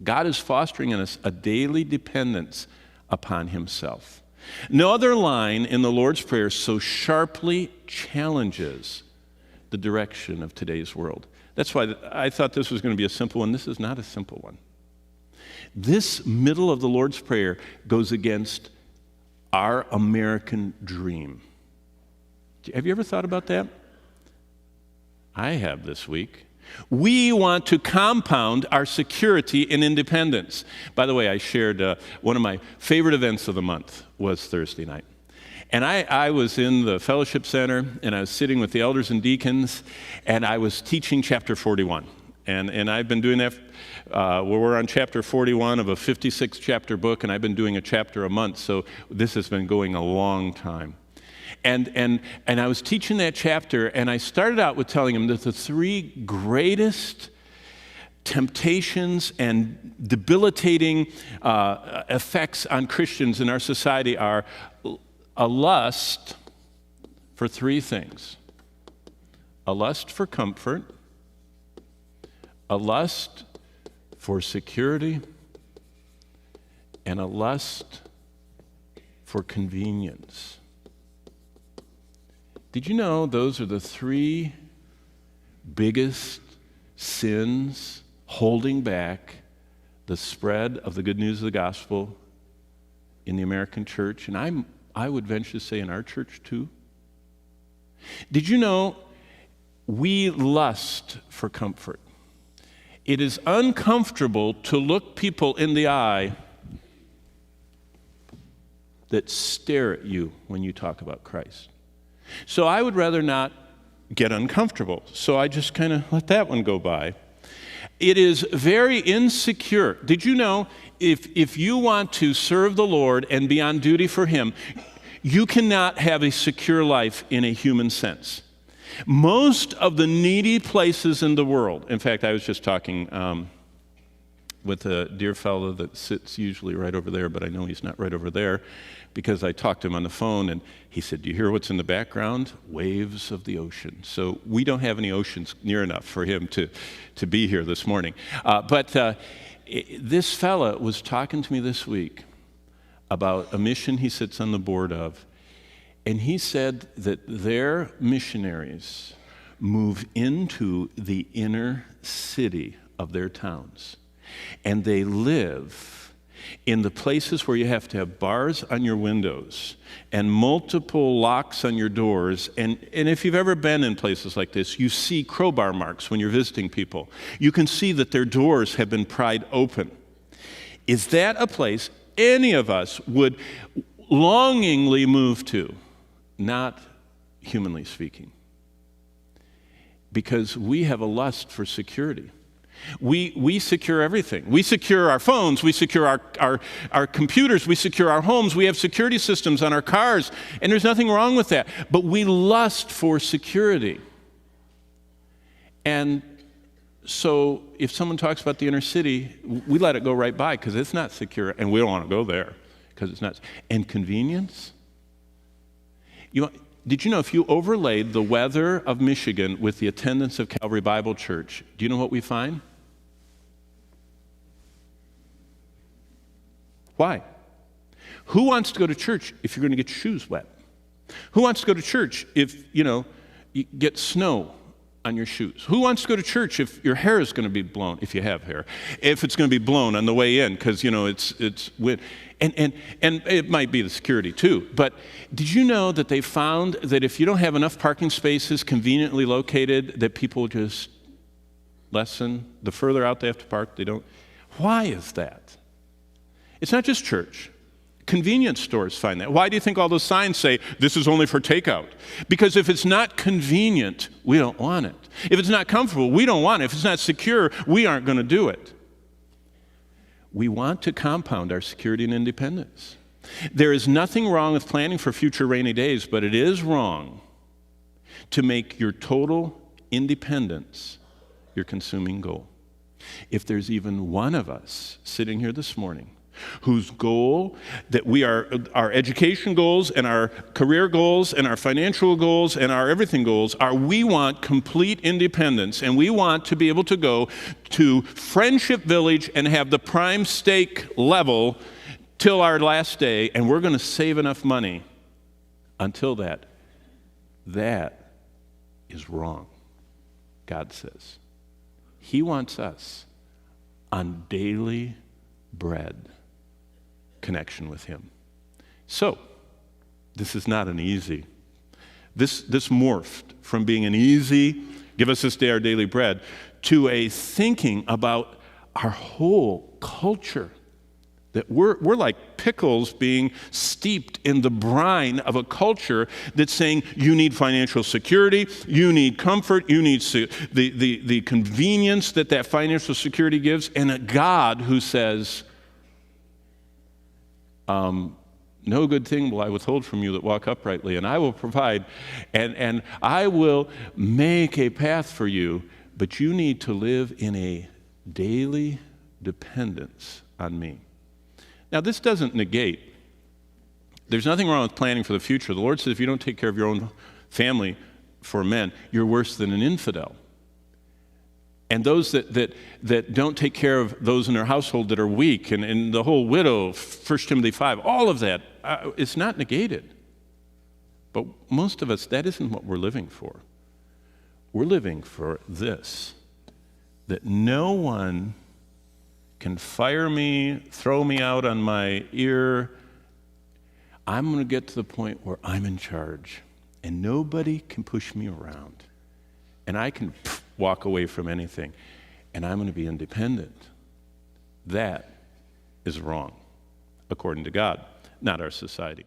God is fostering in us a daily dependence upon himself. No other line in the Lord's Prayer so sharply challenges the direction of today's world. That's why I thought this was going to be a simple one. This is not a simple one. This middle of the Lord's Prayer goes against our American dream. Have you ever thought about that? I have this week. We want to compound our security and independence. By the way, I shared one of my favorite events of the month was Thursday night. And I was in the fellowship center, and I was sitting with the elders and deacons, and I was teaching chapter 41. And I've been doing that, we're on chapter 41 of a 56-chapter book, and I've been doing a chapter a month, so this has been going a long time. And I was teaching that chapter, and I started out with telling them that the three greatest temptations and debilitating effects on Christians in our society are a lust for three things: a lust for comfort, a lust for security, and a lust for convenience. Did you know those are the three biggest sins holding back the spread of the good news of the gospel in the American church? And I would venture to say in our church too. Did you know we lust for comfort? It is uncomfortable to look people in the eye that stare at you when you talk about Christ. So I would rather not get uncomfortable. So I just kind of let that one go by. It is very insecure. Did you know if you want to serve the Lord and be on duty for him, you cannot have a secure life in a human sense. Most of the needy places in the world, in fact, I was just talking with a dear fellow that sits usually right over there, but I know he's not right over there because I talked to him on the phone, and he said, "Do you hear what's in the background? Waves of the ocean." So we don't have any oceans near enough for him to be here this morning. But this fella was talking to me this week about a mission he sits on the board of, and he said that their missionaries move into the inner city of their towns, and they live in the places where you have to have bars on your windows and multiple locks on your doors. And if you've ever been in places like this, you see crowbar marks when you're visiting people. You can see that their doors have been pried open. Is that a place any of us would longingly move to? Not humanly speaking. Because we have a lust for security. We secure everything. We secure our phones. We secure our computers. We secure our homes. We have security systems on our cars, and there's nothing wrong with that. But we lust for security. And so if someone talks about the inner city, we let it go right by because it's not secure, and we don't want to go there because it's not. And convenience? Did you know if you overlaid the weather of Michigan with the attendance of Calvary Bible Church, do you know what we find? Why? Who wants to go to church if you're going to get your shoes wet? Who wants to go to church if, you get snow on your shoes? Who wants to go to church if your hair is going to be blown, if you have hair, if it's going to be blown on the way in because, it's wind? And it might be the security too. But did you know that they found that if you don't have enough parking spaces conveniently located, that people just lessen? The further out they have to park, they don't. Why is that? It's not just church. Convenience stores find that. Why do you think all those signs say, this is only for takeout? Because if it's not convenient, we don't want it. If it's not comfortable, we don't want it. If it's not secure, we aren't going to do it. We want to compound our security and independence. There is nothing wrong with planning for future rainy days, but it is wrong to make your total independence your consuming goal. If there's even one of us sitting here this morning whose goal that we are, our education goals and our career goals and our financial goals and our everything goals are we want complete independence, and we want to be able to go to Friendship Village and have the prime steak level till our last day, and we're going to save enough money until that. That is wrong, God says. He wants us on daily bread connection with him. So, this is not an easy. This morphed from being an easy, give us this day our daily bread, to a thinking about our whole culture. That we're like pickles being steeped in the brine of a culture that's saying you need financial security, you need comfort, you need the convenience that financial security gives, and a God who says, no good thing will I withhold from you that walk uprightly, and I will provide, and I will make a path for you, but you need to live in a daily dependence on me. Now, this doesn't negate. There's nothing wrong with planning for the future. The Lord says if you don't take care of your own family for men, you're worse than an infidel. And those that don't take care of those in their household that are weak, and the whole widow, 1 Timothy 5, all of that, it's not negated. But most of us, that isn't what we're living for. We're living for this, that no one can fire me, throw me out on my ear. I'm going to get to the point where I'm in charge, and nobody can push me around, and I can walk away from anything, and I'm going to be independent. That is wrong, according to God, not our society.